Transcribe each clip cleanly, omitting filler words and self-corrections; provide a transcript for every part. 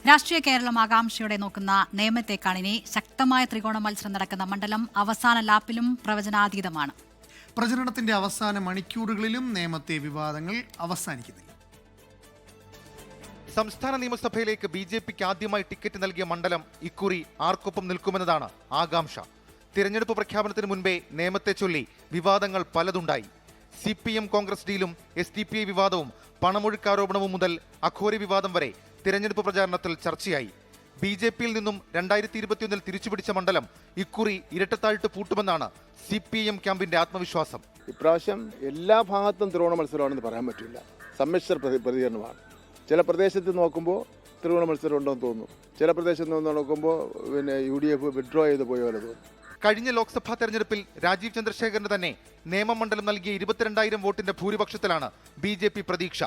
രാഷ്ട്രീയ കേരളം ആകാംക്ഷയോടെ നോക്കുന്ന നേമത്തേക്കാണ് ഇനി. ശക്തമായ ത്രികോണ മത്സരം നടക്കുന്ന മണ്ഡലം അവസാന ലാപ്പിലും പ്രവചനാതീതമാണ്. പ്രചരണത്തിന്റെ അവസാന മണിക്കൂറുകളിലും നേമത്തെ വിവാദങ്ങൾ അവസാനിക്കുന്നില്ല. സംസ്ഥാന നിയമസഭയിലേക്ക് ബി.ജെ.പിക്ക് ആദ്യമായി ടിക്കറ്റ് നൽകിയ മണ്ഡലം ഇക്കുറി ആർക്കൊപ്പം നിൽക്കുമെന്നതാണ് ആകാംക്ഷ. തിരഞ്ഞെടുപ്പ് പ്രഖ്യാപനത്തിന് മുൻപേ നേമത്തെ ചൊല്ലി വിവാദങ്ങൾ പലതുണ്ടായി. CPM കോൺഗ്രസ് ഡീലും SDPI വിവാദവും പണമൊഴുക്കാരോപണവും മുതൽ അഘോരി വിവാദം വരെ തിരഞ്ഞെടുപ്പ് പ്രചാരണത്തിൽ ചർച്ചയായി. ബി.ജെ.പിയിൽ നിന്നും 2021 തിരിച്ചുപിടിച്ച മണ്ഡലം ഇക്കുറി ഇരട്ടത്താഴിട്ട് പൂട്ടുമെന്നാണ് CPM ക്യാമ്പിന്റെ ആത്മവിശ്വാസം. ഇപ്രാവശ്യം എല്ലാ ഭാഗത്തും ത്രികോണ മത്സരമാണെന്ന് പറയാൻ പറ്റില്ല. സമ്മിശ്ര പ്രതികരണമാണ്. ചില പ്രദേശത്ത് നോക്കുമ്പോൾ ത്രികോണ മത്സരം ഉണ്ടെന്ന് തോന്നുന്നു, ചില പ്രദേശത്ത് നോക്കുമ്പോൾ UDF വിഡ്രോ ചെയ്ത് പോയ പോലെ തോന്നുന്നു. കഴിഞ്ഞ ലോക്സഭാ തെരഞ്ഞെടുപ്പിൽ രാജീവ് ചന്ദ്രശേഖരന് തന്നെ നേമം മണ്ഡലം നൽകിയ 22,000 വോട്ടിന്റെ ഭൂരിപക്ഷത്തിലാണ് ബി.ജെ.പി പ്രതീക്ഷ.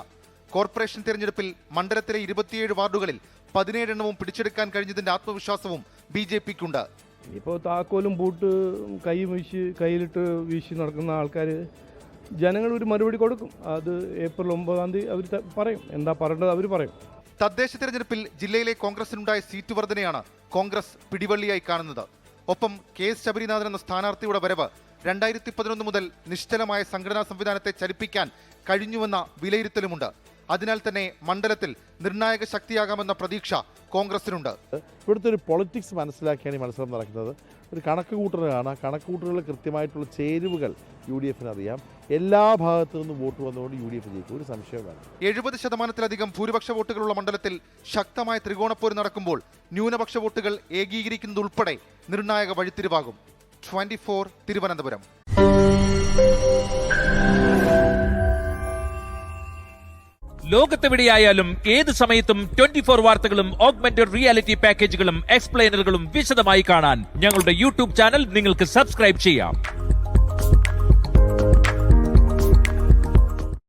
കോർപ്പറേഷൻ തെരഞ്ഞെടുപ്പിൽ മണ്ഡലത്തിലെ 27 വാർഡുകളിൽ 17 എണ്ണവും പിടിച്ചെടുക്കാൻ കഴിഞ്ഞതിന്റെ ആത്മവിശ്വാസവും ബി.ജെ.പിക്കുണ്ട്. ഇപ്പോൾ താക്കോലും പൂട്ട് കയ്യിലിട്ട് വീശി നടക്കുന്ന ആൾക്കാർ ജനങ്ങൾ ഒരു മറുപടി കൊടുക്കും. അത് ഏപ്രിൽ 9-ാം തീയതി അവർ പറയും, എന്താ പറയേണ്ടത് അവർ പറയും. തദ്ദേശ തെരഞ്ഞെടുപ്പിൽ ജില്ലയിലെ കോൺഗ്രസിനുണ്ടായ സീറ്റ് വർധനയാണ് കോൺഗ്രസ് പിടിവള്ളിയായി കാണുന്നത്. ഒപ്പം KS ശബരിനാഥൻ എന്ന സ്ഥാനാർത്ഥിയുടെ വരവ് 2011 മുതൽ നിശ്ചലമായ സംഘടനാ സംവിധാനത്തെ ചലിപ്പിക്കാൻ കഴിഞ്ഞുവെന്ന വിലയിരുത്തലുമുണ്ട്. അതിനാൽ തന്നെ മണ്ഡലത്തിൽ നിർണായക ശക്തിയാകാമെന്ന പ്രതീക്ഷ കോൺഗ്രസിനുണ്ട്. ഇവിടുത്തെ ഒരു പൊളിറ്റിക്സ് മനസ്സിലാക്കിയാണ് ഈ മത്സരം നടക്കുന്നത്. ഒരു കണക്ക് കൂട്ടലാണ്. കണക്ക് കൂട്ടലുകൾ കൃത്യമായിട്ടുള്ള ചേരുവകൾ UDF അറിയാം. എല്ലാ ഭാഗത്തു നിന്നും വോട്ട് വന്നുകൊണ്ട് UDF ജയിക്കും, ഒരു സംശയവുമാണ്. 70% ഭൂരിപക്ഷ വോട്ടുകളുള്ള മണ്ഡലത്തിൽ ശക്തമായ ത്രികോണപ്പോര് നടക്കുമ്പോൾ ന്യൂനപക്ഷ വോട്ടുകൾ ഏകീകരിക്കുന്നതുൾപ്പെടെ നിർണായക വഴിത്തിരിവാകും. 24 തിരുവനന്തപുരം. ലോകത്തെവിടെയായാലും ഏത് സമയത്തും 24 വാർത്തകളും ഓഗ്മെന്റഡ് റിയാലിറ്റി പാക്കേജുകളും എക്സ്പ്ലെയിനറുകളും വിശദമായി കാണാൻ ഞങ്ങളുടെ YouTube ചാനൽ നിങ്ങൾക്ക് സബ്സ്ക്രൈബ് ചെയ്യാം.